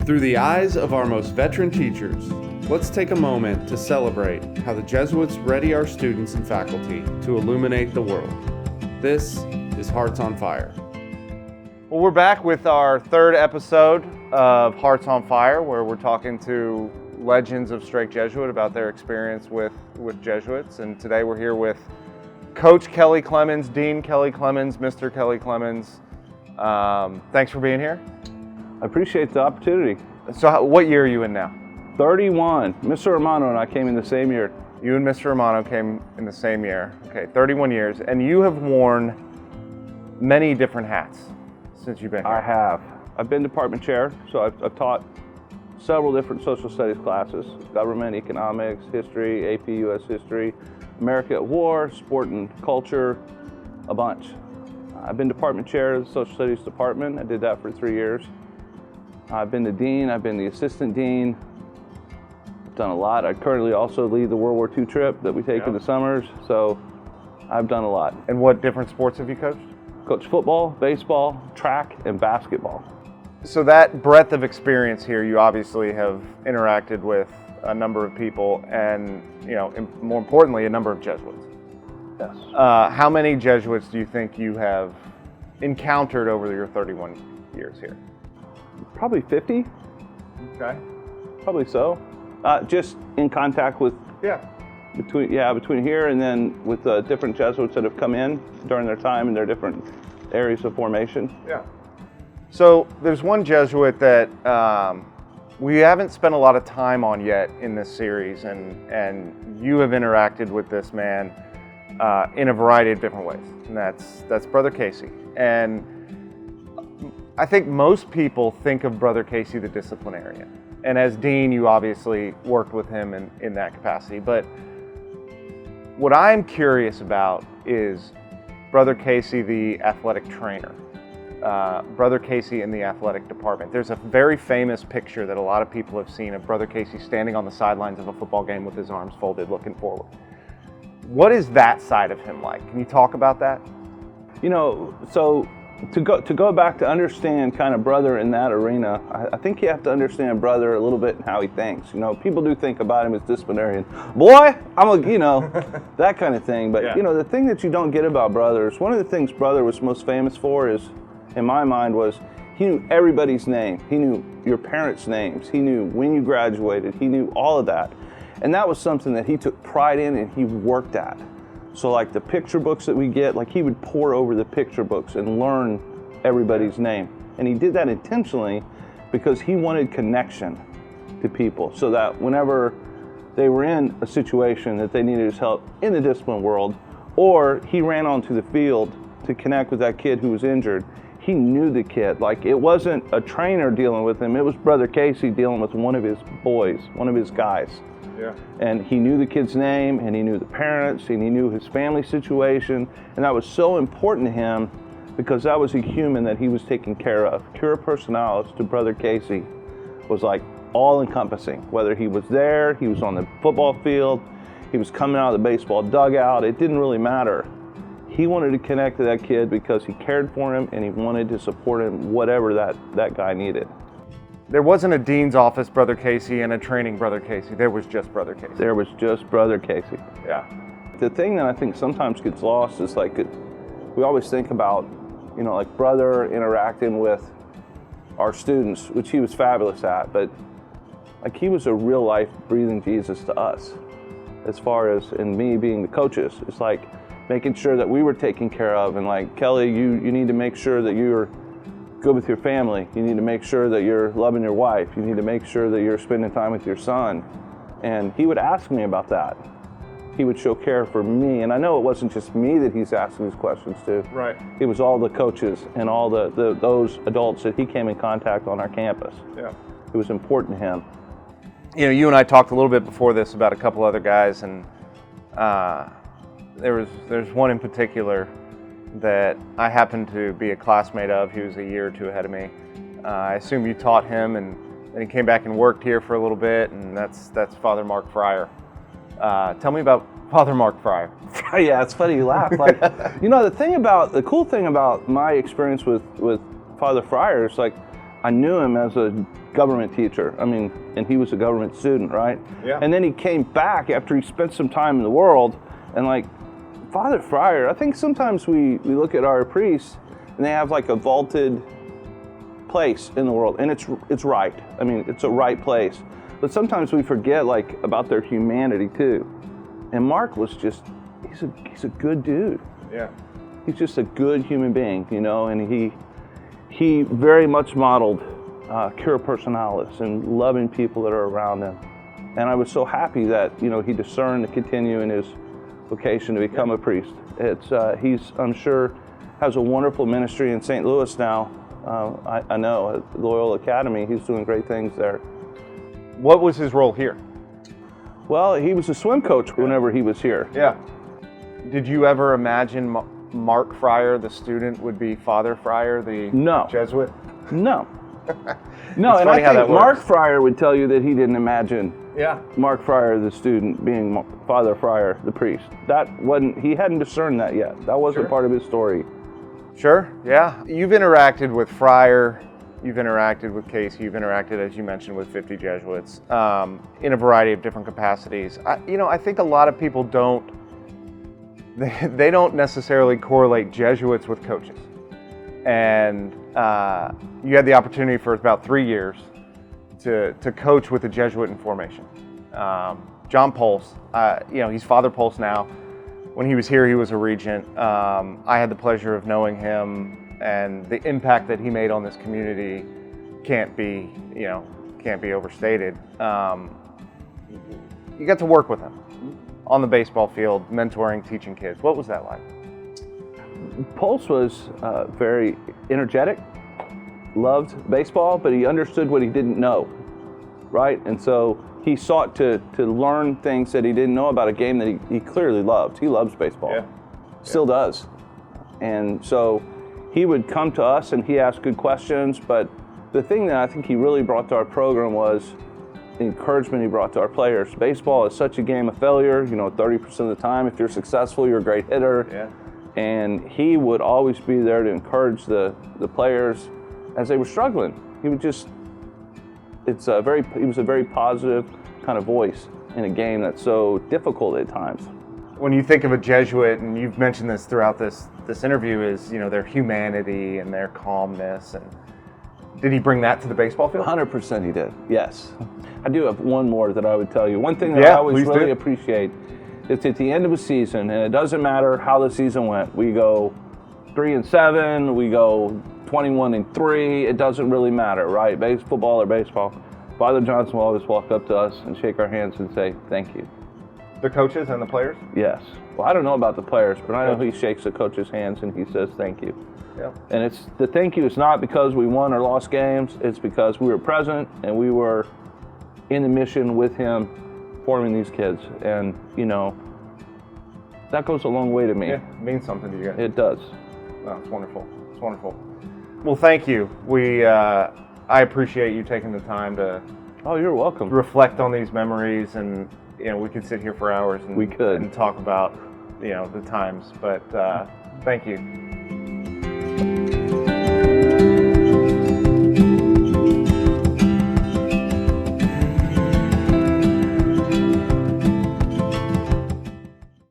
Through the eyes of our most veteran teachers, let's take a moment to celebrate how the Jesuits ready our students and faculty to illuminate the world. This is Hearts on Fire. Well, we're back with our third episode of Hearts on Fire, where we're talking to legends of Strake Jesuit about their experience with Jesuits. And today we're here with Coach Kelly Clemons, Dean Kelly Clemons, Mr. Kelly Clemons. Thanks for being here. I appreciate the opportunity. So what year are you in now? 31. Mr. Romano and I came in the same year. You and Mr. Romano came in the same year. Okay, 31 years. And you have worn many different hats since you've been here. I have. I've been department chair, so I've taught several different social studies classes: government, economics, history, AP US history, America at War, sport and culture, a bunch. I've been department chair of the social studies department. I did that for 3 years. I've been the dean, I've been the assistant dean. I've done a lot. I currently also lead the World War II trip that we take in the summers, so I've done a lot. And what different sports have you coached? Coached football, baseball, track, and basketball. So that breadth of experience here, you obviously have interacted with a number of people and, more importantly, a number of Jesuits. Yes. How many Jesuits do you think you have encountered over your 31 years here? Probably 50. Okay. Probably so. Just in contact with between here and then with different Jesuits that have come in during their time in their different areas of formation. Yeah. So there's one Jesuit that we haven't spent a lot of time on yet in this series, and you have interacted with this man in a variety of different ways, and that's Brother Casey. And I think most people think of Brother Casey the disciplinarian. And as dean, you obviously worked with him in that capacity. But what I'm curious about is Brother Casey the athletic trainer, Brother Casey in the athletic department. There's a very famous picture that a lot of people have seen of Brother Casey standing on the sidelines of a football game with his arms folded, looking forward. What is that side of him like? Can you talk about that? So to go back to understand kind of Brother in that arena, I think you have to understand Brother a little bit and how he thinks. People do think about him as disciplinarian. Boy, that kind of thing. But, the thing that you don't get about Brother is one of the things Brother was most famous for is, in my mind, was he knew everybody's name. He knew your parents' names. He knew when you graduated. He knew all of that. And that was something that he took pride in and he worked at. So like the picture books that we get, like he would pore over the picture books and learn everybody's name. And he did that intentionally because he wanted connection to people so that whenever they were in a situation that they needed his help in the discipline world, or he ran onto the field to connect with that kid who was injured, he knew the kid. Like it wasn't a trainer dealing with him, it was Brother Casey dealing with one of his boys, one of his guys. Yeah. And he knew the kid's name, and he knew the parents, and he knew his family situation, and that was so important to him because that was a human that he was taking care of. Cura personalis to Brother Casey was like all-encompassing. Whether he was there, he was on the football field, he was coming out of the baseball dugout, it didn't really matter. He wanted to connect to that kid because he cared for him, and he wanted to support him whatever that guy needed. There wasn't a dean's office Brother Casey and a training Brother Casey. There was just Brother Casey. There was just Brother Casey. Yeah. The thing that I think sometimes gets lost is we always think about, like Brother interacting with our students, which he was fabulous at, but like he was a real life breathing Jesus to us. As far as in me being the coaches, it's like making sure that we were taken care of, and like Kelly, you need to make sure that you're good with your family. You need to make sure that you're loving your wife. You need to make sure that you're spending time with your son. And he would ask me about that. He would show care for me. And I know it wasn't just me that he's asking these questions to. Right. It was all the coaches and all those adults that he came in contact on our campus. Yeah. It was important to him. You and I talked a little bit before this about a couple other guys, and there's one in particular that I happened to be a classmate of. He was a year or two ahead of me. I assume you taught him, and then he came back and worked here for a little bit, and that's Father Mark Fryer. Tell me about Father Mark Fryer. Yeah, it's funny you laugh. Like, the cool thing about my experience with Father Fryer is like, I knew him as a government teacher. I mean, and he was a government student, right? Yeah. And then he came back after he spent some time in the world, and like Father Friar, I think sometimes we look at our priests and they have like a vaulted place in the world, and it's right. I mean, it's a right place. But sometimes we forget like about their humanity too. And Mark was just, he's a good dude. Yeah. He's just a good human being, you know, and he very much modeled cura personalis and loving people that are around him. And I was so happy that, you know, he discerned to continue in his vocation to become a priest. He's, I'm sure, has a wonderful ministry in St. Louis now. I know at Loyola Academy, he's doing great things there. What was his role here? Well, he was a swim coach whenever he was here. Yeah. Did you ever imagine Mark Friar, the student, would be Father Friar, the Jesuit? No. No, and I think Mark Friar would tell you that he didn't imagine Mark Friar, the student, being Father Friar, the priest. He hadn't discerned that yet. That wasn't part of his story. Sure, yeah. You've interacted with Friar, you've interacted with Casey, you've interacted, as you mentioned, with 50 Jesuits in a variety of different capacities. I think a lot of people don't necessarily correlate Jesuits with coaches. And you had the opportunity for about 3 years to coach with a Jesuit in formation. John Pulse, he's Father Pulse now. When he was here, he was a regent. I had the pleasure of knowing him, and the impact that he made on this community can't be overstated. You got to work with him on the baseball field, mentoring, teaching kids. What was that like? Pulse was very energetic, loved baseball, but he understood what he didn't know, right? And so he sought to learn things that he didn't know about a game that he clearly loved. He loves baseball, still does. And so he would come to us and he asked good questions, but the thing that I think he really brought to our program was the encouragement he brought to our players. Baseball is such a game of failure, 30% of the time. If you're successful, you're a great hitter. Yeah. And he would always be there to encourage the players as they were struggling. He was a very positive kind of voice in a game that's so difficult at times. When you think of a Jesuit, and you've mentioned this throughout this interview, is their humanity and their calmness. And did he bring that to the baseball field? 100% he did. Yes. I do have one more that I would tell you. One thing that I always really appreciate is at the end of a season, and it doesn't matter how the season went. We go 3-7, we go 21-3. It doesn't really matter, right? Football or baseball. Father Johnson will always walk up to us and shake our hands and say, "Thank you." The coaches and the players? Yes. Well, I don't know about the players, but I know he shakes the coach's hands and he says, "Thank you." Yeah. And the thank you is not because we won or lost games. It's because we were present and we were in the mission with him, forming these kids. And, that goes a long way to me. Yeah, it means something to you guys. It does. Oh, it's wonderful. It's wonderful. Well, thank you. I appreciate you taking the time to you're welcome. Reflect on these memories, and we could sit here for hours and we could and talk about the times. But thank you.